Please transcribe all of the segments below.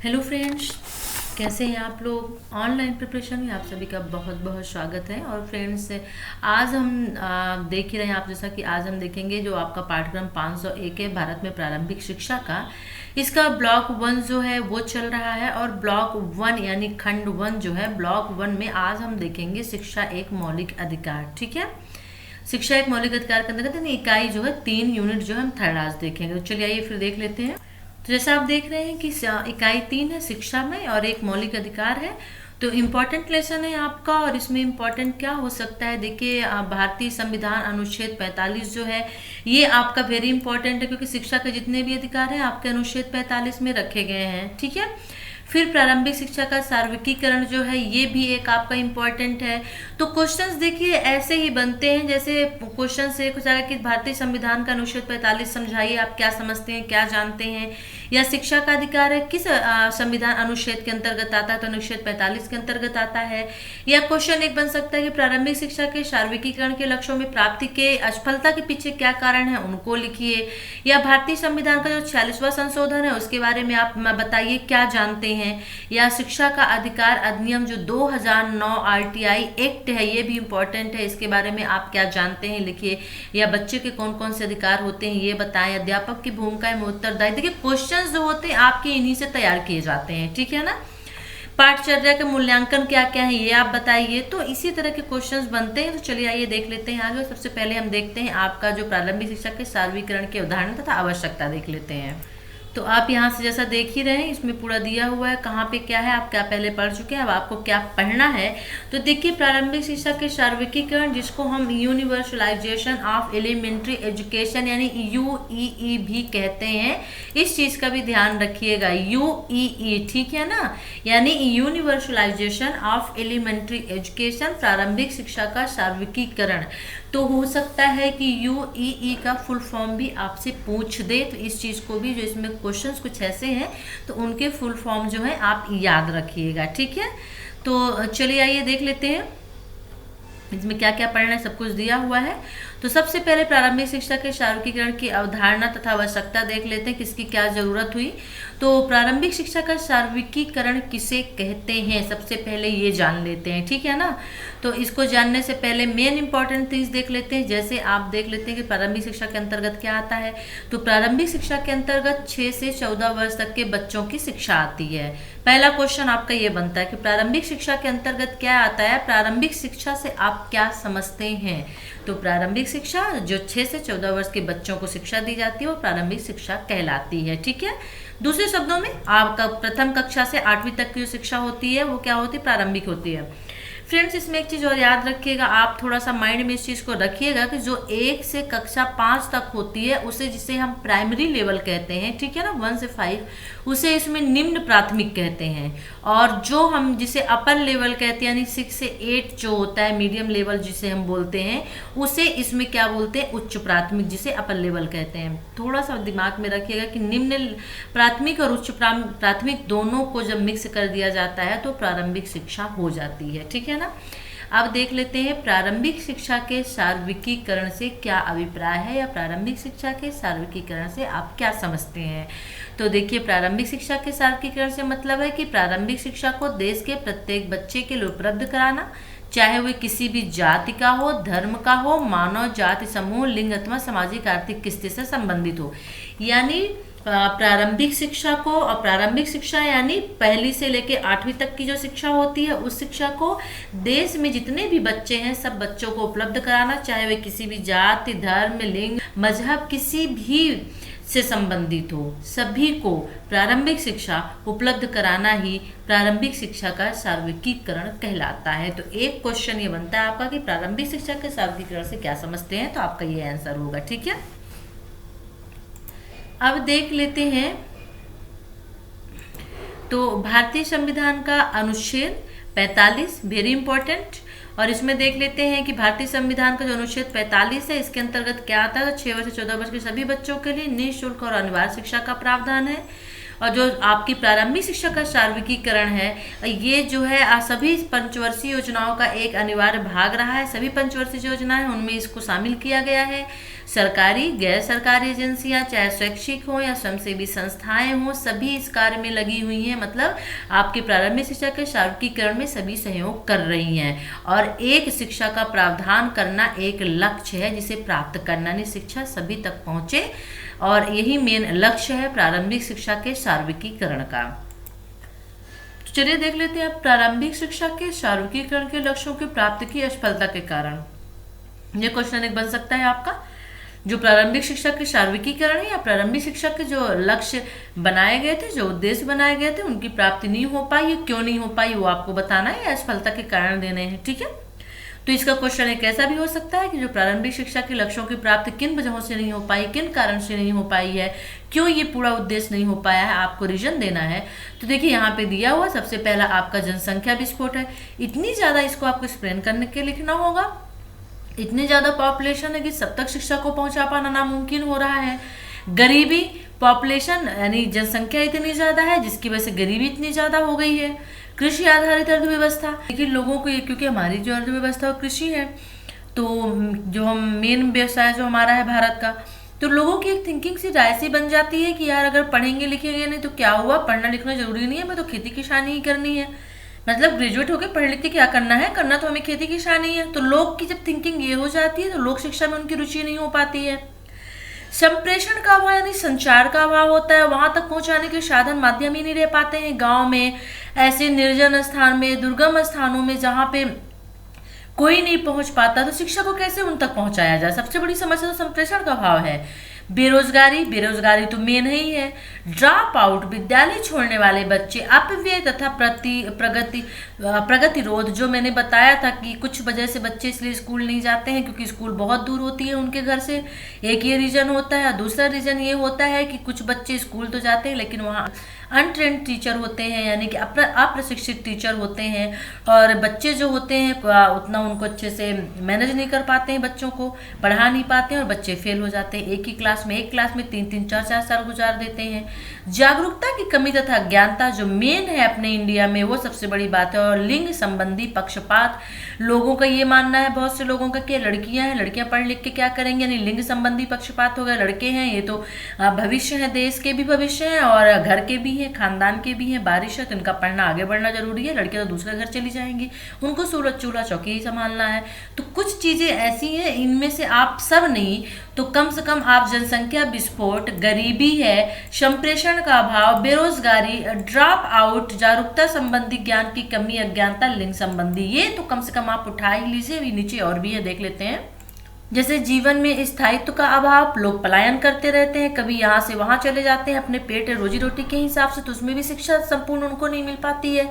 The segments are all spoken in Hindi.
हेलो फ्रेंड्स, कैसे हैं आप लोग। ऑनलाइन प्रिपरेशन में आप सभी का बहुत बहुत स्वागत है। और फ्रेंड्स, आज हम देख ही रहे हैं आप जैसा कि आज हम देखेंगे जो आपका पाठ्यक्रम 501 है भारत में प्रारंभिक शिक्षा का। इसका ब्लॉक 1 जो है वो चल रहा है और ब्लॉक 1 यानी खंड 1 जो है, ब्लॉक 1 में आज हम देखेंगे शिक्षा एक मौलिक अधिकार। ठीक है, शिक्षा एक मौलिक अधिकार के अंतर्गत इकाई जो है 3 यूनिट जो है हम थर्ड आज देखेंगे। तो चलिए आइए फिर देख लेते हैं। तो जैसा आप देख रहे हैं कि इकाई 3 है शिक्षा में और एक मौलिक अधिकार है। तो इम्पोर्टेंट लेसन है आपका। और इसमें इम्पोर्टेंट क्या हो सकता है, देखिए भारतीय संविधान अनुच्छेद 45 जो है ये आपका वेरी इंपॉर्टेंट है, क्योंकि शिक्षा के जितने भी अधिकार हैं आपके अनुच्छेद 45 में रखे गए हैं। ठीक है, फिर प्रारंभिक शिक्षा का सार्वत्रिकीकरण जो है ये भी एक आपका इम्पॉर्टेंट है। तो क्वेश्चंस देखिए ऐसे ही बनते हैं, जैसे क्वेश्चन से कुछ आएगा कि भारतीय संविधान का अनुच्छेद 45 समझाइए, आप क्या समझते हैं, क्या जानते हैं, या शिक्षा का अधिकार है किस संविधान अनुच्छेद के अंतर्गत आता है, तो अनुच्छेद 45 के अंतर्गत आता है। या क्वेश्चन एक बन सकता है कि प्रारंभिक शिक्षा के सार्वत्रिकीकरण के लक्ष्यों में प्राप्ति के असफलता के पीछे क्या कारण है उनको लिखिए। या भारतीय संविधान का जो 46वां संशोधन है उसके बारे में आप बताइए क्या जानते हैं। या शिक्षा का अधिकार अधिनियम जो 2009 आरटीआई एक्ट है ये भी इंपॉर्टेंट है, इसके बारे में आप क्या जानते हैं लिखिए। या बच्चे के कौन कौन से अधिकार होते हैं ये बताएं। अध्यापक की भूमिका में उत्तरदायी, देखिए क्वेश्चंस जो होते हैं आपके इन्हीं से तैयार किए जाते हैं। ठीक है ना, पाठचर्या के मूल्यांकन क्या क्या है ये आप बताइए। तो इसी तरह के क्वेश्चंस बनते हैं। तो चलिए आइए देख लेते हैं आगे। सबसे पहले हम देखते हैं आपका जो प्रारंभिक शिक्षा के सार्वत्रिकीकरण के उदाहरण तथा आवश्यकता देख लेते हैं। तो आप यहाँ से जैसा देख ही रहे हैं इसमें पूरा दिया हुआ है कहाँ पे क्या है, आप क्या पहले पढ़ चुके हैं, अब आपको क्या पढ़ना है। तो देखिए प्रारंभिक शिक्षा के सार्वत्रिकीकरण जिसको हम यूनिवर्सलाइजेशन ऑफ एलिमेंट्री एजुकेशन यानी यूईई भी कहते हैं, इस चीज़ का भी ध्यान रखिएगा, यूईई। ठीक है ना, यानी यूनिवर्सलाइजेशन ऑफ एलिमेंट्री एजुकेशन, प्रारंभिक शिक्षा का सार्वत्रिकीकरण। तो हो सकता है कि यूईई का फुल फॉर्म भी आपसे पूछ दे, तो इस चीज़ को भी, जो इसमें क्वेश्चंस कुछ ऐसे हैं तो उनके फुल फॉर्म जो है आप याद रखिएगा। ठीक है, तो चलिए आइए देख लेते हैं इसमें क्या क्या पढ़ना है, सब कुछ दिया हुआ है। तो सबसे पहले प्रारंभिक शिक्षा के सार्वत्रिकीकरण की अवधारणा तथा आवश्यकता देख लेते हैं, किसकी क्या जरूरत हुई। तो प्रारंभिक शिक्षा का सार्वत्रिकीकरण किसे कहते हैं सबसे पहले ये जान लेते हैं। ठीक है ना, तो इसको जानने से पहले मेन इंपॉर्टेंट थिंग्स देख लेते हैं। जैसे आप देख लेते हैं कि प्रारंभिक शिक्षा के अंतर्गत क्या आता है। तो प्रारंभिक शिक्षा के अंतर्गत 6 से 14 वर्ष तक के बच्चों की शिक्षा आती है। पहला क्वेश्चन आपका ये बनता है कि प्रारंभिक शिक्षा के अंतर्गत क्या आता है, प्रारंभिक शिक्षा से आप क्या समझते हैं। तो प्रारंभिक शिक्षा जो 6 से 14 वर्ष के बच्चों को शिक्षा दी जाती है वो प्रारंभिक शिक्षा कहलाती है। ठीक है, दूसरे शब्दों में आपका प्रथम कक्षा से 8वीं तक की जो शिक्षा होती है वो क्या होती है, प्रारंभिक होती है। फ्रेंड्स, इसमें एक चीज़ और याद रखिएगा, आप थोड़ा सा माइंड में इस चीज़ को रखिएगा कि जो 1 से कक्षा 5 तक होती है उसे, जिसे हम प्राइमरी लेवल कहते हैं, ठीक है ना, 1 से 5, उसे इसमें निम्न प्राथमिक कहते हैं। और जो हम जिसे अपर लेवल कहते हैं यानी 6 से 8 जो होता है मीडियम लेवल जिसे हम बोलते हैं, उसे इसमें क्या बोलते हैं, उच्च प्राथमिक, जिसे अपर लेवल कहते हैं। थोड़ा सा दिमाग में रखिएगा कि निम्न प्राथमिक और उच्च प्राथमिक दोनों को जब मिक्स कर दिया जाता है तो प्रारंभिक शिक्षा हो जाती है। ठीक है ना, अब देख लेते हैं प्रारंभिक शिक्षा के सार्वत्रिकीकरण से क्या अभिप्राय है, या प्रारंभिक शिक्षा के सार्वत्रिकीकरण से आप क्या समझते हैं। तो देखिए प्रारंभिक शिक्षा के सार्वत्रिकीकरण से मतलब है कि प्रारंभिक शिक्षा को देश के प्रत्येक बच्चे के लिए उपलब्ध कराना, चाहे वह किसी भी जाति का हो, धर्म का हो, मानव जाति समूह, लिंग अथवा सामाजिक आर्थिक स्थिति से संबंधित हो। यानी प्रारंभिक शिक्षा को, और प्रारंभिक शिक्षा यानी पहली से लेकर 8वीं तक की जो शिक्षा होती है उस शिक्षा को देश में जितने भी बच्चे हैं सब बच्चों को उपलब्ध कराना, चाहे वे किसी भी जाति, धर्म, लिंग, मजहब किसी भी से संबंधित हो, सभी को प्रारंभिक शिक्षा उपलब्ध कराना ही प्रारंभिक शिक्षा का सार्वत्रिकीकरण कहलाता है। तो एक क्वेश्चन ये बनता है आपका कि प्रारंभिक शिक्षा के सार्वत्रिकीकरण से क्या समझते हैं, तो आपका ये आंसर होगा। ठीक है, अब देख लेते हैं तो भारतीय संविधान का अनुच्छेद 45 वेरी इंपॉर्टेंट। और इसमें देख लेते हैं कि भारतीय संविधान का जो अनुच्छेद 45 है इसके अंतर्गत क्या आता है। तो 6 वर्ष से 14 वर्ष के सभी बच्चों के लिए निःशुल्क और अनिवार्य शिक्षा का प्रावधान है। और जो आपकी प्रारंभिक शिक्षा का सार्वत्रिकीकरण है ये जो है सभी पंचवर्षीय योजनाओं का एक अनिवार्य भाग रहा है। सभी पंचवर्षीय योजनाएं उनमें इसको शामिल किया गया है। सरकारी गैर सरकारी एजेंसियां, चाहे शैक्षिक हो या स्वयंसेवी संस्थाएं हो, सभी इस कार्य में लगी हुई हैं। मतलब आपके प्रारंभिक शिक्षा के शार्वरीकरण में सभी सहयोग कर रही हैं। और एक शिक्षा का प्रावधान करना एक लक्ष्य है जिसे प्राप्त करना, यानी शिक्षा सभी तक पहुंचे, और यही मेन लक्ष्य है प्रारंभिक शिक्षा के शार्वरीकरण का। तो चलिए देख लेते हैं प्रारंभिक शिक्षा के शार्वरीकरण के लक्ष्यों की प्राप्ति की असफलता के कारण। ये क्वेश्चन एक बन सकता है आपका, जो प्रारंभिक शिक्षा के शार्वरीकरण है या प्रारंभिक शिक्षा के जो लक्ष्य बनाए गए थे, जो उद्देश्य बनाए गए थे, उनकी प्राप्ति नहीं हो पाई, क्यों नहीं हो पाई वो आपको बताना है, या असफलता के कारण देने हैं। ठीक है, तो इसका क्वेश्चन एक ऐसा भी हो सकता है कि जो प्रारंभिक शिक्षा के लक्ष्यों की प्राप्ति किन वजहों से नहीं हो पाई, किन कारण से नहीं हो पाई है, क्यों ये पूरा उद्देश्य नहीं हो पाया है, आपको रीजन देना है। तो देखिए यहाँ पे दिया हुआ सबसे पहला आपका जनसंख्या विस्फोट है। इतनी ज्यादा इसको आपको एक्सप्लेन करने के लिखना होगा। इतनी ज्यादा पॉपुलेशन है कि सब तक शिक्षा को पहुंचा पाना नामुमकिन हो रहा है। गरीबी, पॉपुलेशन यानी जनसंख्या इतनी ज्यादा है जिसकी वजह से गरीबी इतनी ज्यादा हो गई है। कृषि आधारित अर्थव्यवस्था, लेकिन लोगों को, क्योंकि हमारी जो अर्थव्यवस्था वो कृषि है, तो जो हम मेन व्यवसाय जो हमारा है भारत का, तो लोगों की एक थिंकिंग सी राय सी बन जाती है कि यार अगर पढ़ेंगे लिखेंगे नहीं तो क्या हुआ, पढ़ना लिखना जरूरी नहीं है, मैं तो खेती किसानी ही करनी है। मतलब ग्रेजुएट होकर पढ़ लिख के क्या करना है, करना तो हमें खेती किसानी है। तो लोग की जब थिंकिंग ये हो जाती है तो लोक शिक्षा में उनकी रुचि नहीं हो पाती है। संप्रेषण का अभाव यानी संचार का अभाव होता है, वहां तक पहुंचाने के साधन माध्यम ही नहीं रह पाते हैं। गांव में, ऐसे निर्जन स्थान में, दुर्गम स्थानों में जहां पे कोई नहीं पहुंच पाता, तो शिक्षा को कैसे उन तक पहुंचाया जाए। सबसे बड़ी समस्या तो संप्रेषण का अभाव है। बेरोजगारी, बेरोजगारी तो मेन ही है। ड्रॉप आउट, विद्यालय छोड़ने वाले बच्चे, अपव्यय तथा प्रगतिरोध, जो मैंने बताया था कि कुछ वजह से बच्चे इसलिए स्कूल नहीं जाते हैं क्योंकि स्कूल बहुत दूर होती है उनके घर से, एक ये रीजन होता है। दूसरा रीजन ये होता है कि कुछ बच्चे स्कूल तो जाते हैं लेकिन वहाँ अनट्रेंड टीचर होते हैं, यानी कि अप्रशिक्षित टीचर होते हैं, और बच्चे जो होते हैं उतना उनको अच्छे से मैनेज नहीं कर पाते हैं, बच्चों को पढ़ा नहीं पाते हैं, और बच्चे फेल हो जाते हैं। एक क्लास में 3-3, 4-4 साल गुजार देते हैं। जागरूकता की कमी तथा अज्ञानता जो मेन है अपने इंडिया में, वो सबसे बड़ी बात है। और लिंग संबंधी पक्षपात, लोगों का ये मानना है, बहुत से लोगों का, कि लड़कियां हैं, लड़कियां पढ़ लिख के क्या करेंगे, यानी लिंग संबंधी पक्षपात हो गया। लड़के हैं ये तो भविष्य है, देश के भी भविष्य है और घर के भी हैं, खानदान के भी हैं, बारिश है तो इनका पढ़ना आगे बढ़ना जरूरी है। लड़कियां तो दूसरे घर चली जाएंगी, उनको सूरज चूल्हा चौकी ही संभालना है। तो कुछ चीजें ऐसी हैं, इनमें से आप सब नहीं तो कम से कम आप जनसंख्या विस्फोट, गरीबी है, संप्रेषण का अभाव, बेरोजगारी, ड्रॉप आउट, जागरूकता संबंधी ज्ञान की कमी, अज्ञानता, लिंग संबंधी, ये तो कम से कम आप उठा ही लीजिए। अभी नीचे और भी है, देख लेते हैं। जैसे जीवन में स्थायित्व का अभाव, लोग पलायन करते रहते हैं, कभी यहाँ से वहां चले जाते हैं अपने पेट रोजी रोटी के हिसाब से, तो उसमें भी शिक्षा संपूर्ण उनको नहीं मिल पाती है।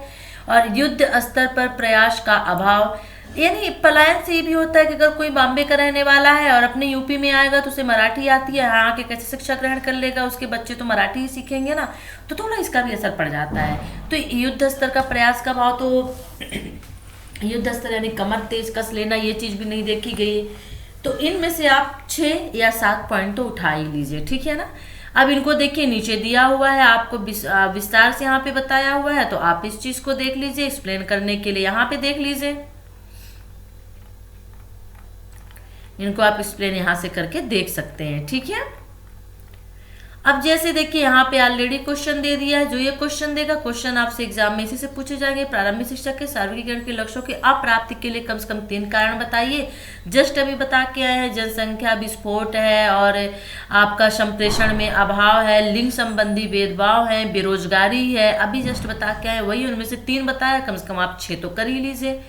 और युद्ध स्तर पर प्रयास का अभाव, यानी पलायन से ये भी होता है कि अगर कोई बॉम्बे का रहने वाला है और अपने यूपी में आएगा तो उसे मराठी आती है, यहाँ आके कैसे शिक्षा ग्रहण कर लेगा, उसके बच्चे तो मराठी ही सीखेंगे ना, तो थोड़ा इसका भी असर पड़ जाता है। तो युद्ध स्तर का प्रयास का भाव, तो युद्ध स्तर यानी कमर तेज कस लेना, ये चीज भी नहीं देखी गई। तो इनमें से आप 6 या 7 पॉइंट तो उठा ही लीजिए, ठीक है ना। अब इनको देखिए, नीचे दिया हुआ है, आपको विस्तार से यहाँ पे बताया हुआ है, तो आप इस चीज को देख लीजिए। एक्सप्लेन करने के लिए यहाँ पे देख लीजिए, इनको आप एक्सप्लेन यहाँ से करके देख सकते हैं, ठीक है। अब जैसे देखिए यहाँ पे ऑलरेडी क्वेश्चन दे दिया है, जो ये क्वेश्चन देगा, क्वेश्चन आपसे एग्जाम में इसी से पूछे जाएंगे। प्रारंभिक शिक्षा के सार्वत्रिकीकरण के लक्ष्यों की अप्राप्ति के लिए कम से कम 3 कारण बताइए। जस्ट अभी बता के आए हैं, जनसंख्या विस्फोट है, और आपका संप्रेषण में अभाव है, लिंग संबंधी भेदभाव है, बेरोजगारी है, अभी जस्ट बता के आए वही, उनमें से 3 बताया, कम से कम आप 6 तो कर ही लीजिए।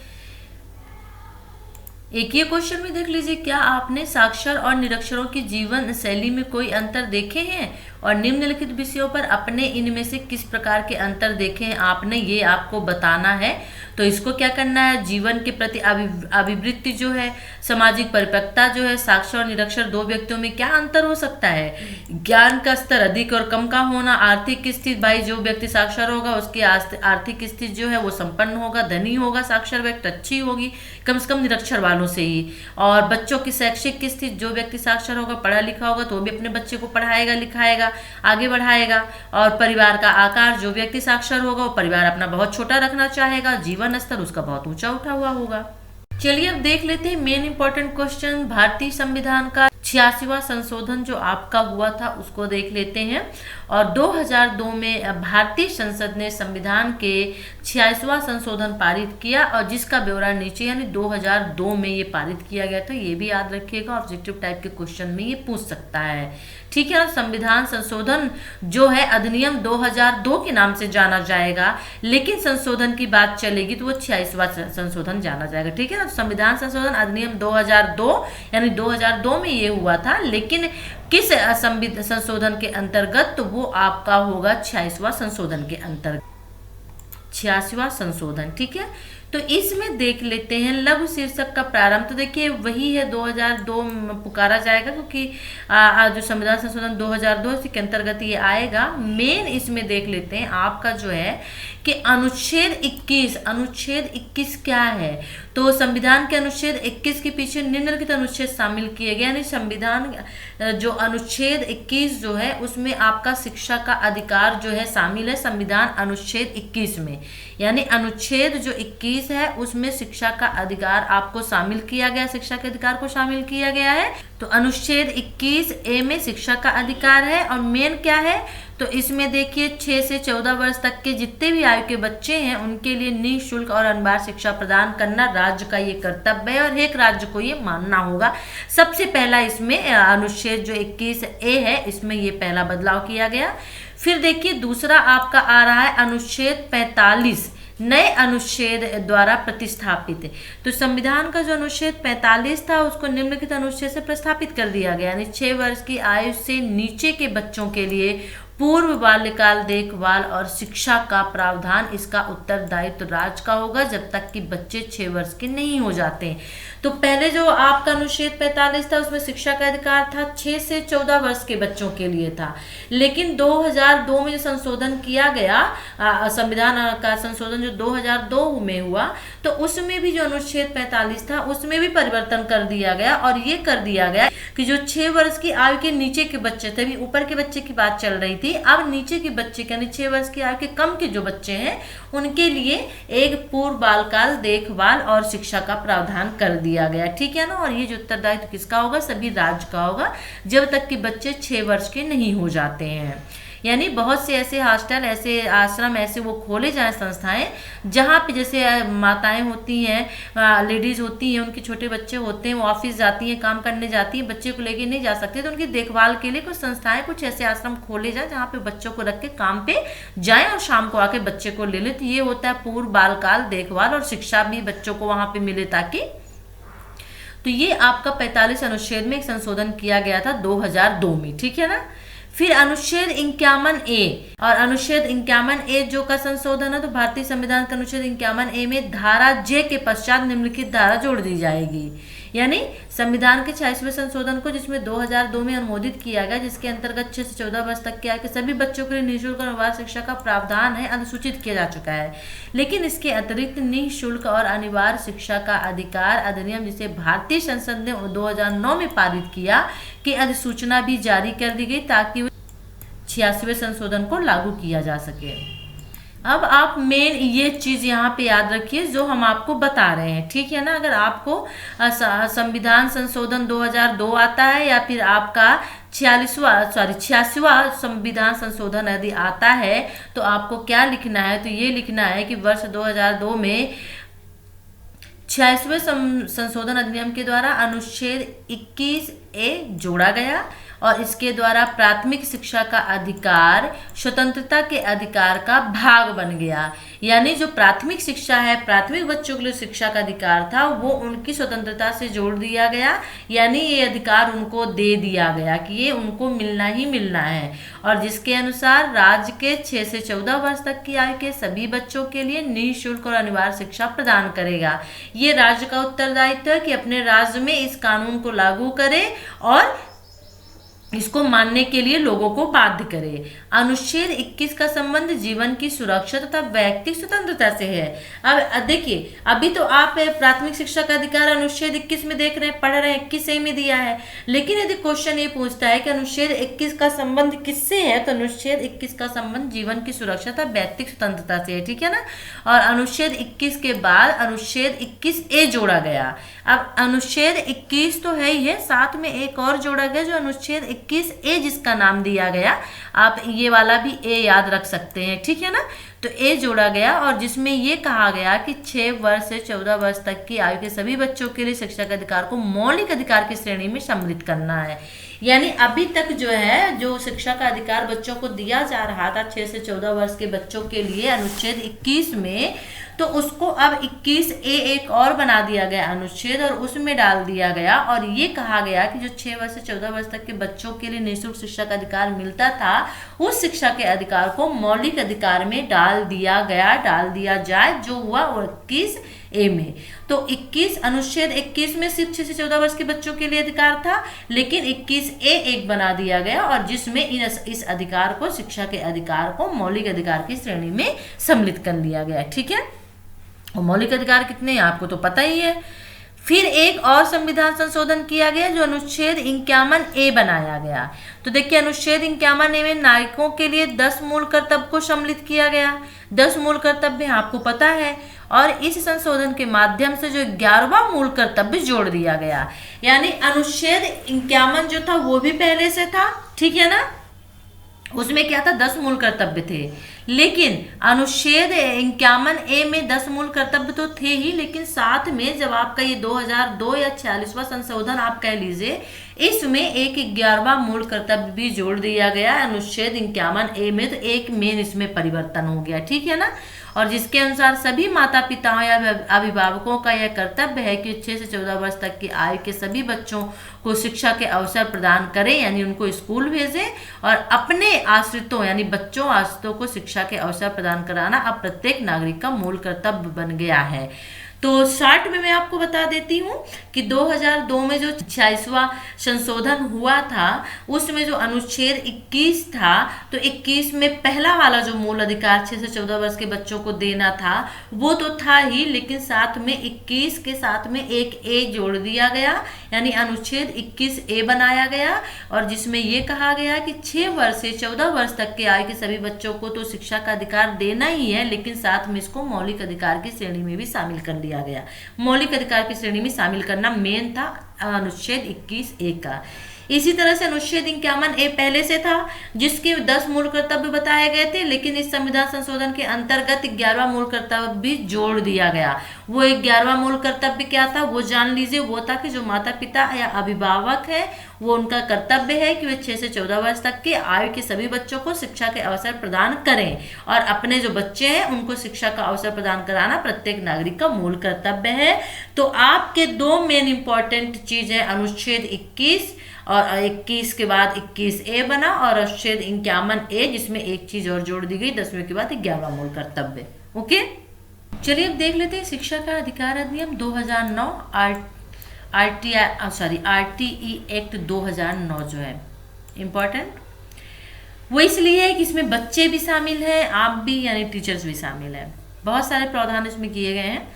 एक ये क्वेश्चन में देख लीजिए, क्या आपने साक्षर और निरक्षरों की जीवन शैली में कोई अंतर देखे हैं, और निम्नलिखित विषयों पर अपने इनमें से किस प्रकार के अंतर देखे हैं आपने, ये आपको बताना है। तो इसको क्या करना है, जीवन के प्रति अभिवृत्ति जो है, सामाजिक परिपक्वता जो है, साक्षर और निरक्षर 2 व्यक्तियों में क्या अंतर हो सकता है, ज्ञान का स्तर अधिक और कम का होना, आर्थिक स्थिति, भाई जो व्यक्ति साक्षर होगा उसकी आर्थिक स्थिति जो है वो संपन्न होगा, धनी होगा, साक्षर व्यक्ति अच्छी होगी कम से कम निरक्षर वालों से ही। और बच्चों की शैक्षिक स्थिति, जो व्यक्ति साक्षर होगा, पढ़ा लिखा होगा, तो वो भी अपने बच्चे को पढ़ाएगा लिखाएगा, आगे बढ़ाएगा। और परिवार का आकार, जो व्यक्ति साक्षर होगा वो परिवार अपना बहुत छोटा रखना चाहेगा, जीवन स्तर उसका बहुत ऊंचा उठा हुआ होगा। चलिए अब देख लेते हैं मेन इंपॉर्टेंट क्वेश्चन। भारतीय संविधान का 86वां संशोधन जो आपका हुआ था उसको देख लेते हैं। और 2002 में भारतीय संसद ने संविधान के 86वां संशोधन पारित किया और जिसका ब्यौरा नीचे यानी 2002 में ये पारित किया गया था। ये भी याद रखिएगा, ऑब्जेक्टिव टाइप के क्वेश्चन में ये पूछ सकता है। ठीक है, संविधान संशोधन जो है अधिनियम 2002 के नाम से जाना जाएगा, लेकिन संशोधन की बात चलेगी तो वो 86वां संशोधन जाना जाएगा। ठीक है ना, संविधान संशोधन अधिनियम 2002 यानी 2002 में ये हुआ था, लेकिन किस संशोधन के अंतर्गत, तो वो आपका होगा 86वां संशोधन के अंतर्गत, 86वां संशोधन। ठीक है, तो इसमें देख लेते हैं लघु शीर्षक का प्रारंभ। तो देखिए वही है 2002 पुकारा जाएगा, क्योंकि जो संविधान संशोधन 2002 के अंतर्गत ये आएगा। मेन इसमें देख लेते हैं आपका जो है कि अनुच्छेद 21 क्या है। तो संविधान के अनुच्छेद 21 के पीछे निम्नलिखित अनुच्छेद शामिल किए गए, यानी संविधान जो अनुच्छेद 21 जो है उसमें आपका शिक्षा का अधिकार जो है शामिल है संविधान अनुच्छेद 21 में। यानी अनुच्छेद जो 21 है उसमें शिक्षा का अधिकार आपको शामिल किया गया, शिक्षा के अधिकार को शामिल किया गया है। तो अनुच्छेद 21A में शिक्षा का अधिकार है। और मेन क्या है, तो इसमें देखिए 6 से 14 वर्ष तक के जितने भी आयु के बच्चे हैं उनके लिए निःशुल्क और अनिवार्य शिक्षा प्रदान करना राज्य का ये कर्तव्य है और एक राज्य को ये मानना होगा। सबसे पहला इसमें अनुच्छेद जो 21A है इसमें ये पहला बदलाव किया गया। फिर देखिए दूसरा आपका आ रहा है अनुच्छेद 45 नए अनुच्छेद द्वारा प्रतिस्थापित। तो संविधान का जो अनुच्छेद 45 था उसको निम्नलिखित अनुच्छेद से प्रतिस्थापित कर दिया गया, यानी 6 वर्ष की आयु से नीचे के बच्चों के लिए पूर्व बाल्यकाल देखभाल और शिक्षा का प्रावधान इसका उत्तरदायित्व राज्य का होगा जब तक कि बच्चे 6 वर्ष के नहीं हो जाते। तो पहले जो आपका अनुच्छेद 45 था उसमें शिक्षा का अधिकार था 6 से 14 वर्ष के बच्चों के लिए था, लेकिन 2002 में जो संशोधन किया गया संविधान का संशोधन जो 2002 में हुआ तो उसमें भी जो अनुच्छेद 45 था उसमें भी परिवर्तन कर दिया गया और ये कर दिया गया कि जो 6 वर्ष की आयु के नीचे के बच्चे थे, अभी ऊपर के बच्चे की बात चल रही थी, अब नीचे के बच्चे यानी 6 वर्ष की आयु के कम के जो बच्चे हैं उनके लिए एक पूर्व बालकाल देखभाल और शिक्षा का प्रावधान कर दिया गया। ठीक है ना, और ये जो उत्तरदायित्व किसका होगा, सभी राज्य का होगा जब तक कि बच्चे 6 वर्ष के नहीं हो जाते हैं। यानी बहुत से ऐसे हॉस्टल, ऐसे आश्रम, ऐसे वो खोले जाएं संस्थाएं जहाँ पे जैसे माताएं होती हैं, लेडीज होती हैं, उनके छोटे बच्चे होते हैं, वो ऑफिस जाती हैं, काम करने जाती हैं, बच्चे को लेके नहीं जा सकते, तो उनकी देखभाल के लिए कुछ संस्थाएं, कुछ ऐसे आश्रम खोले जाएं जहाँ पे बच्चों को रख के काम पे जाएं और शाम को आके बच्चे को ले लें। तो ये होता है पूर्व बालकाल देखभाल और शिक्षा भी बच्चों को वहाँ पे मिले ताकि। तो ये आपका 45 अनुच्छेद में एक संशोधन किया गया था 2002 में। ठीक है ना, फिर अनुच्छेद 51A और अनुच्छेद 51A जो का संशोधन है तो भारतीय संविधान के अनुच्छेद 51A में धारा J के पश्चात निम्नलिखित धारा जोड़ दी जाएगी। यानी संविधान के 86वें संशोधन को जिसमें 2002 में अनुमोदित किया गया, जिसके अंतर्गत 6 से 14 वर्ष तक के आयु के सभी बच्चों के लिए निःशुल्क और अनिवार्य शिक्षा का प्रावधान है, अधिसूचित किया जा चुका है। लेकिन इसके अतिरिक्त निःशुल्क और अनिवार्य शिक्षा का अधिकार अधिनियम जिसे भारतीय संसद ने 2009 में पारित किया कि अधिसूचना भी जारी कर दी गई ताकि 86वें संशोधन को लागू किया जा सके। अब आप मेन ये चीज यहाँ पे याद रखिए जो हम आपको बता रहे हैं। ठीक है ना, अगर आपको संविधान संशोधन 2002 आता है या फिर आपका 86वां संविधान संशोधन यदि आता है तो आपको क्या लिखना है, तो ये लिखना है कि वर्ष 2002 में 86वें संशोधन अधिनियम के द्वारा अनुच्छेद 21A जोड़ा गया और इसके द्वारा प्राथमिक शिक्षा का अधिकार स्वतंत्रता के अधिकार का भाग बन गया। यानी जो प्राथमिक शिक्षा है, प्राथमिक बच्चों के लिए शिक्षा का अधिकार था वो उनकी स्वतंत्रता से जोड़ दिया गया, यानी ये अधिकार उनको दे दिया गया कि ये उनको मिलना ही मिलना है, और जिसके अनुसार राज्य के 6 से 14 वर्ष तक की आयु के सभी बच्चों के लिए निःशुल्क और अनिवार्य शिक्षा प्रदान करेगा। ये राज्य का उत्तरदायित्व है कि अपने राज्य में इस कानून को लागू करे और इसको मानने के लिए लोगों को बाध्य करे। अनुच्छेद 21 का संबंध जीवन की सुरक्षा तथा व्यक्तिगत स्वतंत्रता से है। अब देखिए, अभी तो आप प्राथमिक शिक्षा का अधिकार अनुच्छेद 21 में देख रहे हैं, पढ़ रहे हैं, 21 सही में दिया है। लेकिन यदि क्वेश्चन ये पूछता है कि अनुच्छेद 21 का संबंध किससे है, तो अनुच्छेद 21 का संबंध जीवन की सुरक्षा तथा व्यक्तिगत स्वतंत्रता से है, ठीक है ना। और अनुच्छेद 21 के बाद अनुच्छेद 21A जोड़ा गया। अब अनुच्छेद 21 तो है ही है, साथ में एक और जोड़ा गया जो अनुच्छेद 21A जिसका नाम दिया गया, आप ये वाला भी ए याद रख सकते हैं, ठीक है ना। तो ए जोड़ा गया और जिसमें ये कहा गया कि 6 वर्ष से 14 वर्ष तक की आयु के सभी बच्चों के लिए शिक्षा के अधिकार को मौलिक अधिकार की श्रेणी में सम्मिलित करना है। यानी अभी तक जो है, जो शिक्षा का अधिकार बच्चों को दिया जा रहा था 6 से 14 वर्ष के बच्चों के लिए अनुच्छेद 21 में, तो उसको अब 21A एक और बना दिया गया अनुच्छेद और उसमें डाल दिया गया और ये कहा गया कि जो 6 वर्ष से 14 वर्ष तक के बच्चों के लिए निःशुल्क शिक्षा का अधिकार मिलता था, उस शिक्षा के अधिकार को मौलिक अधिकार में डाल दिया जाए, जो हुआ 21A में। तो 21 अनुच्छेद 21 में सिर्फ 6 से 14 वर्ष के बच्चों के लिए अधिकार था, लेकिन 21A एक बना दिया गया और जिसमें इस अधिकार को, शिक्षा के अधिकार को मौलिक अधिकार की श्रेणी में सम्मिलित कर लिया गया, ठीक है। और मौलिक अधिकार कितने हैं आपको तो पता ही है। फिर एक और संविधान संशोधन किया गया जो अनुच्छेद 51A बनाया गया। तो देखिए, अनुच्छेद 51A में नागरिकों के लिए 10 मूल कर्तव्य को सम्मिलित किया गया। 10 मूल कर्तव्य आपको पता है, और इस संशोधन के माध्यम से जो 11वां मूल कर्तव्य जोड़ दिया गया। यानी अनुच्छेद 51 जो था वो भी पहले से था, ठीक है ना, उसमें क्या था, 10 मूल कर्तव्य थे। लेकिन अनुच्छेद 51A में 10 मूल कर्तव्य तो थे ही, लेकिन साथ में जब आपका ये 2002 या 46वां संशोधन आप कह लीजिए, इसमें एक 11वां मूल कर्तव्य भी जोड़ दिया गया अनुच्छेद 51A में। तो एक मेन इसमें परिवर्तन हो गया, ठीक है ना। और जिसके अनुसार सभी माता पिताओं या अभिभावकों का यह कर्तव्य है कि 6 से 14 वर्ष तक की आयु के सभी बच्चों को शिक्षा के अवसर प्रदान करें, यानी उनको स्कूल भेजें, और अपने आश्रितों यानी बच्चों आश्रितों को शिक्षा के अवसर प्रदान कराना अब प्रत्येक नागरिक का मूल कर्तव्य बन गया है। तो शॉर्ट में मैं आपको बता देती हूँ कि 2002 में जो 46वां संशोधन हुआ था, उसमें जो अनुच्छेद 21 था, तो 21 में पहला वाला जो मूल अधिकार 6 से 14 वर्ष के बच्चों को देना था वो तो था ही, लेकिन साथ में 21 के साथ में एक ए जोड़ दिया गया, यानी अनुच्छेद 21A बनाया गया, और जिसमें ये कहा गया कि 6 वर्ष से 14 वर्ष तक के आयु के सभी बच्चों को तो शिक्षा का अधिकार देना ही है, लेकिन साथ में इसको मौलिक अधिकार की श्रेणी में भी शामिल कर लिया गया। मौलिक अधिकार की श्रेणी में शामिल करना मेन था अनुच्छेद 21A का। इसी तरह से अनुच्छेद 51A पहले से था, जिसके 10 मूल कर्तव्य बताए गए थे, लेकिन इस संविधान संशोधन के अंतर्गत 11वां मूल कर्तव्य भी जोड़ दिया गया। वो 11वां मूल कर्तव्य क्या था वो जान लीजिए। वो था कि जो माता पिता या अभिभावक है, वो उनका कर्तव्य है कि वे 6 से 14 वर्ष तक के आयु के सभी बच्चों को शिक्षा के अवसर प्रदान करें, और अपने जो बच्चे हैं उनको शिक्षा का अवसर प्रदान कराना प्रत्येक नागरिक का मूल कर्तव्य है। तो आपके 2 मेन इंपॉर्टेंट चीज है, अनुच्छेद 21 और 21 के बाद 21A बना, और अनुच्छेद 51A जिसमें एक चीज और जोड़ दी गई, 10वें के बाद 11वां मूल कर्तव्य। ओके, चलिए अब देख लेते हैं शिक्षा का अधिकार अधिनियम 2009 RTE एक्ट 2009 जो है इम्पोर्टेंट, वो इसलिए है कि इसमें बच्चे भी शामिल हैं, आप भी यानी टीचर्स भी शामिल हैं। बहुत सारे प्रावधान इसमें किए गए हैं।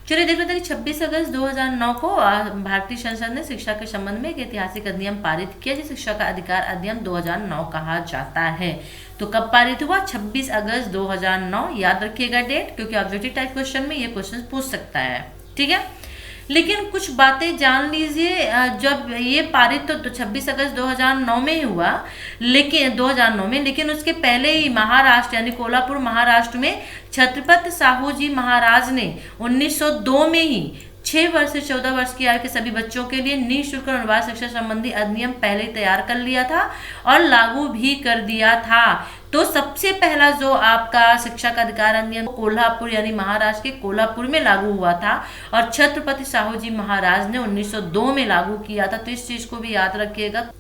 चलिए देख लेते हैं कि 26 अगस्त 2009 को भारतीय संसद ने शिक्षा के संबंध में एक ऐतिहासिक अधिनियम पारित किया, जिसे शिक्षा का अधिकार अधिनियम 2009 कहा जाता है। तो कब पारित हुआ? 26 अगस्त 2009। याद रखिएगा डेट, क्योंकि ऑब्जेक्टिव टाइप क्वेश्चन में ये क्वेश्चन पूछ सकता है, ठीक है। लेकिन कुछ बातें जान लीजिए, जब ये पारित तो 26 अगस्त 2009 में ही हुआ, लेकिन 2009 में, लेकिन उसके पहले ही महाराष्ट्र यानी कोल्हापुर महाराष्ट्र में छत्रपति साहू जी महाराज ने 1902 में ही 6 वर्ष से 14 वर्ष की आयु के सभी बच्चों के लिए निःशुल्क और अनिवार्य शिक्षा संबंधी अधिनियम पहले ही तैयार कर लिया था और लागू भी कर दिया था। तो सबसे पहला जो आपका शिक्षा का अधिकार अधिनियम कोल्हापुर यानी महाराष्ट्र के कोल्हापुर में लागू हुआ था, और छत्रपति साहू जी महाराज ने 1902 में लागू किया था। तो इस चीज को भी याद रखिएगा।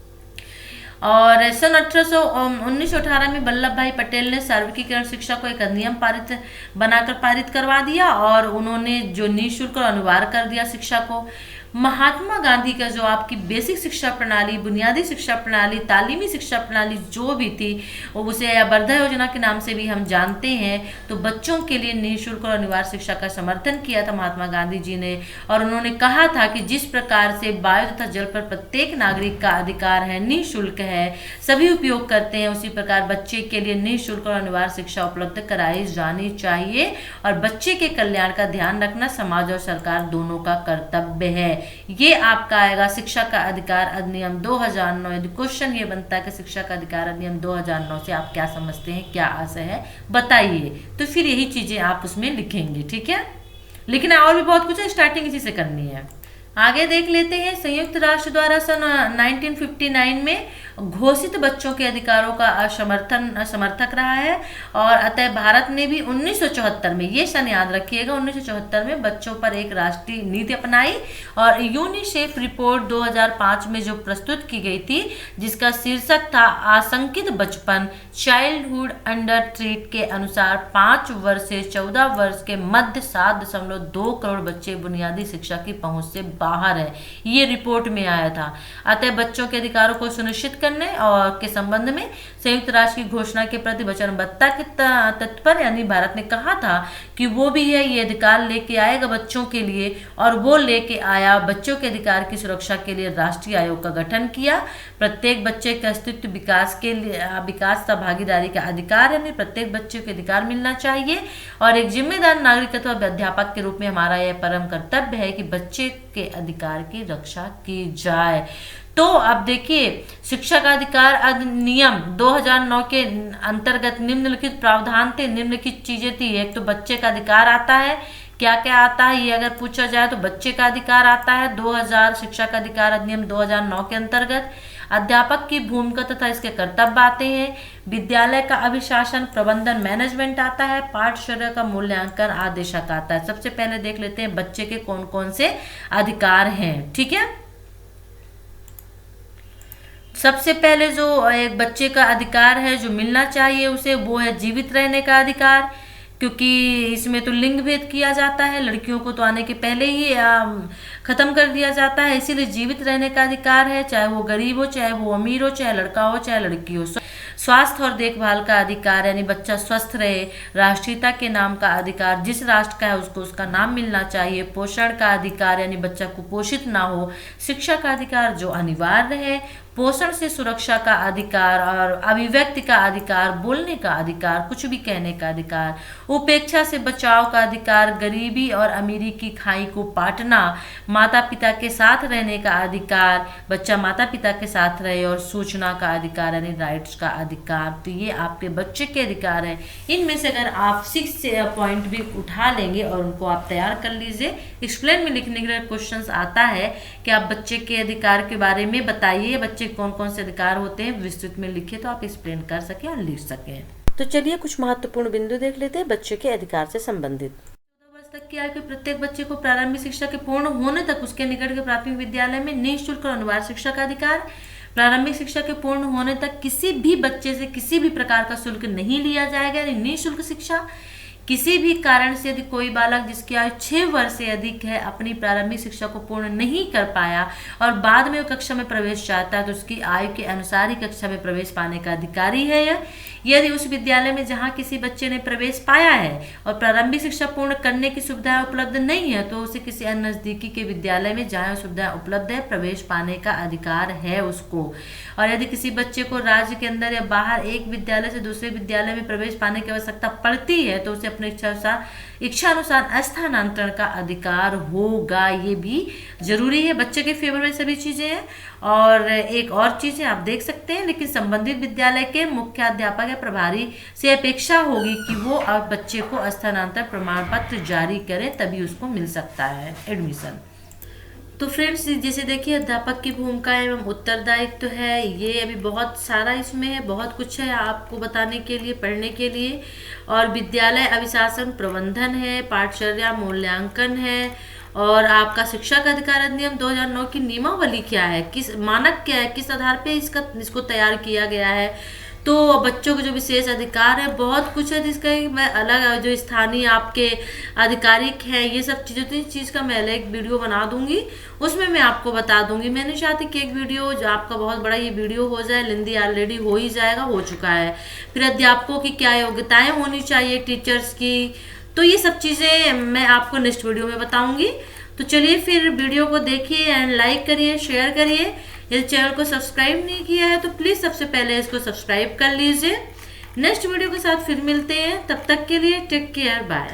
और सन 1918 में वल्लभ भाई पटेल ने सार्वत्रिकीकरण शिक्षा को एक अधिनियम बनाकर पारित करवा दिया, और उन्होंने जो निःशुल्क और अनिवार्य कर दिया शिक्षा को। महात्मा गांधी का जो आपकी बेसिक शिक्षा प्रणाली, बुनियादी शिक्षा प्रणाली, तालीमी शिक्षा प्रणाली जो भी थी, उसे या वर्धा योजना के नाम से भी हम जानते हैं, तो बच्चों के लिए निःशुल्क और अनिवार्य शिक्षा का समर्थन किया था महात्मा गांधी जी ने। और उन्होंने कहा था कि जिस प्रकार से वायु तथा जल पर प्रत्येक नागरिक का अधिकार है, निःशुल्क है, सभी उपयोग करते हैं, उसी प्रकार बच्चे के लिए निःशुल्क और अनिवार्य शिक्षा उपलब्ध कराई जानी चाहिए। और बच्चे के कल्याण का ध्यान रखना समाज और सरकार दोनों का कर्तव्य है। ये आपका आएगा शिक्षा का अधिकार अधिनियम 2009। यदि क्वेश्चन ये बनता है कि शिक्षा का अधिकार अधिनियम 2009 से आप क्या समझते हैं, क्या आशय है, बताइए, तो फिर यही चीजें आप उसमें लिखेंगे। ठीक है, लिखना और भी बहुत कुछ है, स्टार्टिंग इसी से करनी है। आगे देख लेते हैं। संयुक्त राष्ट्र द्वारा सन 1959 में घोषित बच्चों के अधिकारों का समर्थक रहा है, और अतः भारत ने भी 1974 में, ये सन याद रखिएगा, 1974 में बच्चों पर एक राष्ट्रीय नीति अपनाई। और यूनिसेफ रिपोर्ट 2005 में जो प्रस्तुत की गई थी, जिसका शीर्षक था आशंकित बचपन, चाइल्डहुड अंडर थ्रेट, के अनुसार 5 वर्ष से 14 वर्ष के मध्य 7.2 करोड़ बच्चे बुनियादी शिक्षा की पहुंच से बाहर है। ये रिपोर्ट में आया था। अतः बच्चों के अधिकारों को सुनिश्चित करने और के संबंध में संयुक्त राष्ट्र की घोषणा के प्रति वचनबद्धता के तत्पर, यानी भारत ने कहा था कि वो भी है ये अधिकार लेके आएगा बच्चों के लिए, और वो लेके आया। बच्चों के अधिकार की सुरक्षा के लिए राष्ट्रीय आयोग का गठन किया। प्रत्येक बच्चे के अस्तित्व विकास के लिए विकास का भागीदारी का अधिकार, यानी प्रत्येक बच्चे को अधिकार मिलना चाहिए। और एक जिम्मेदार नागरिक अथवा अध्यापक के रूप में हमारा यह परम कर्तव्य है कि बच्चे के अधिकार की रक्षा की जाए। तो अब देखिए, शिक्षा का अधिकार अधिनियम 2009 के अंतर्गत निम्नलिखित प्रावधान थे, निम्नलिखित चीजें थी। एक तो बच्चे का अधिकार आता है, क्या क्या आता है ये अगर पूछा जाए तो बच्चे का अधिकार आता है 2000 शिक्षा का अधिकार अधिनियम 2009 के अंतर्गत। अध्यापक की भूमिका तथा इसके कर्तव्य आते हैं। विद्यालय का अभिशासन, प्रबंधन, मैनेजमेंट आता है। पाठ्यचर्या का मूल्यांकन, आदेशक आता है। सबसे पहले देख लेते हैं बच्चे के कौन कौन से अधिकार हैं। ठीक है, सबसे पहले जो एक बच्चे का अधिकार है जो मिलना चाहिए उसे, वो है जीवित रहने का अधिकार, क्योंकि इसमें तो लिंग भेद किया जाता है, लड़कियों को तो आने के पहले ही खत्म कर दिया जाता है, इसीलिए जीवित रहने का अधिकार है, चाहे वो गरीब हो, चाहे वो अमीर हो, चाहे लड़का हो, चाहे लड़की हो। स्वास्थ्य और देखभाल का अधिकार, यानी बच्चा स्वस्थ रहे। राष्ट्रीयता के नाम का अधिकार, जिस राष्ट्र का है उसको उसका नाम मिलना चाहिए। पोषण का अधिकार, यानी बच्चा कुपोषित ना हो। शिक्षा का अधिकार जो अनिवार्य है। पोषण से सुरक्षा का अधिकार, और अभिव्यक्ति का अधिकार, बोलने का अधिकार, कुछ भी कहने का अधिकार। उपेक्षा से बचाव का अधिकार, गरीबी और अमीरी की खाई को पाटना। माता पिता के साथ रहने का अधिकार, बच्चा माता पिता के साथ रहे। और सूचना का अधिकार, यानी राइट्स का अधिकार। तो ये आपके बच्चे के अधिकार है। इनमें से अगर आप 6 पॉइंट भी उठा लेंगे और उनको आप तैयार कर लीजिए। एक्सप्लेन में लिखने के लिए क्वेश्चंस आता है कि आप बच्चे के अधिकार के बारे में बताइए, बच्चे कौन कौन से अधिकार होते हैं विस्तृत में लिखिए, तो आप एक्सप्लेन कर सकें और लिख सकें। तो चलिए कुछ महत्वपूर्ण बिंदु देख लेते हैं बच्चे के अधिकार से संबंधित। 14 वर्ष तक की आयु के प्रत्येक बच्चे को प्रारंभिक शिक्षा के पूर्ण होने तक उसके निकट के प्राथमिक विद्यालय में निःशुल्क और अनिवार्य शिक्षा का अधिकार। प्रारंभिक शिक्षा के पूर्ण होने तक किसी भी बच्चे से किसी भी प्रकार का शुल्क नहीं लिया जाएगा, यानी निःशुल्क शिक्षा। किसी भी कारण से यदि कोई बालक जिसकी आयु 6 वर्ष से अधिक है अपनी प्रारंभिक शिक्षा को पूर्ण नहीं कर पाया और बाद में वो कक्षा में प्रवेश चाहता है, तो उसकी आयु के अनुसार ही कक्षा में प्रवेश पाने का अधिकारी है यह। यदि उस विद्यालय में जहां किसी बच्चे ने प्रवेश पाया है और प्रारंभिक शिक्षा पूर्ण करने की सुविधाएं उपलब्ध नहीं है, तो उसे किसी अन्य नजदीकी के विद्यालय में जहां सुविधाएं उपलब्ध है प्रवेश पाने का अधिकार है उसको। और यदि किसी बच्चे को राज्य के अंदर या बाहर एक विद्यालय से दूसरे विद्यालय में प्रवेश पाने की आवश्यकता पड़ती है, तो उसे अपनी इच्छा अनुसार स्थानांतरण का अधिकार होगा। ये भी जरूरी है, बच्चे के फेवर में सभी चीजें हैं। और एक और चीजें आप देख सकते हैं, लेकिन संबंधित विद्यालय के मुख्याध्यापक या प्रभारी से अपेक्षा होगी कि वो अब बच्चे को स्थानांतरण प्रमाण पत्र जारी करें, तभी उसको मिल सकता है एडमिशन। तो फ्रेंड्स जैसे देखिए अध्यापक की भूमिका एवं उत्तरदायित्व है, ये अभी बहुत सारा इसमें है, बहुत कुछ है आपको बताने के लिए, पढ़ने के लिए। और विद्यालय अभिशासन प्रबंधन है, पाठचर्या मूल्यांकन है, और आपका शिक्षा का अधिकार अधिनियम 2009 की नियमावली क्या है, किस मानक क्या है, किस आधार पे इसको तैयार किया गया है। तो बच्चों के जो विशेष अधिकार है, बहुत कुछ है जिसका मैं अलग, जो स्थानीय आपके आधिकारिक है, ये सब चीज़ें, तो इस चीज़ का मैं अलग एक वीडियो बना दूंगी, उसमें मैं आपको बता दूंगी। मैं नहीं चाहती कि एक वीडियो जो आपका बहुत बड़ा ये वीडियो हो जाए, लेंदी ऑलरेडी हो ही जाएगा, हो चुका है। फिर अध्यापकों की क्या योग्यताएं होनी चाहिए, टीचर्स की, तो ये सब चीज़ें मैं आपको नेक्स्ट वीडियो में बताऊंगी। तो चलिए फिर वीडियो को देखिए एंड लाइक करिए, शेयर करिए। यदि चैनल को सब्सक्राइब नहीं किया है तो प्लीज़ सबसे पहले इसको सब्सक्राइब कर लीजिए। नेक्स्ट वीडियो के साथ फिर मिलते हैं, तब तक के लिए टेक केयर, बाय।